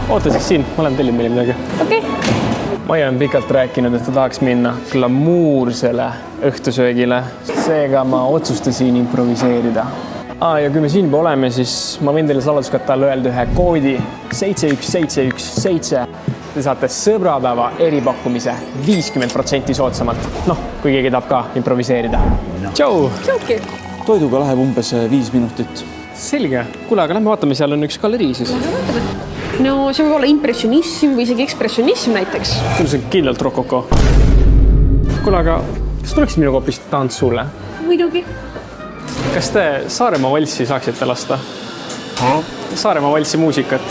Oota siis siin, ma olen tellin meile midagi. Okei. Maia on pikalt rääkinud, et ta tahaks minna glamuursele õhtusöögile. Seega ma otsustasin improviseerida. Ja kui me siin juba oleme, siis ma võin teile saladuskatte all öelda ühe koodi 71717. Te saate sõbrapäeva eripakkumise 50% soodsamalt. Kui keegi tahab ka improviseerida. Tšau! Tšauki! Toiduga läheb umbes 5 minutit. Selge. Kuule, aga lähme vaatame, seal on üks galerii siis. No see võib olla impressionism või isegi ekspressionism näiteks. See on kindlalt rokoko. Kuule, aga kas tuleks minuga hoopis tantsule? Muidugi. Kas te Saaremaa valssi saaksite lasta? Saaremaa valssi muusikat.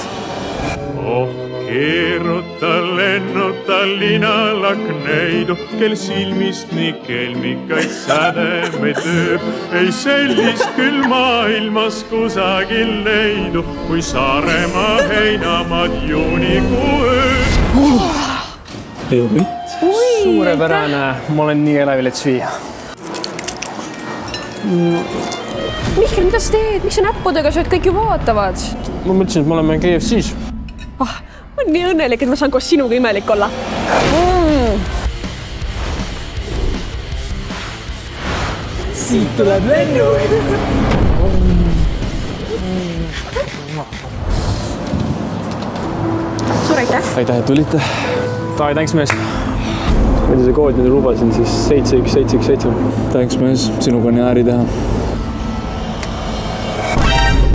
Keeruta, lennuta linalakneidu, kel silmist nii kelmikaid sädemeid lööb. Ei sellist küll maailmas kusagil leidu, kui Saaremaa heinamad juunikuu ööd. Suurepärane, ma olen nii elevil, et süüa. Mihkel, mida sa teed? Miks sa näppudega sööd? Kõik ju vaatavad. Ma mõtlesin, et me oleme KFC-s. Ma olen nii õnnelik, et ma saan koos sinuga imelik olla. Siit tuleb lennu! Suur aitäh! Aitäh, et tulite. Thanks, mees. Mida see kood nüüd lubasin, siis 71717. Thanks, mees. Sinuga on hea äri teha.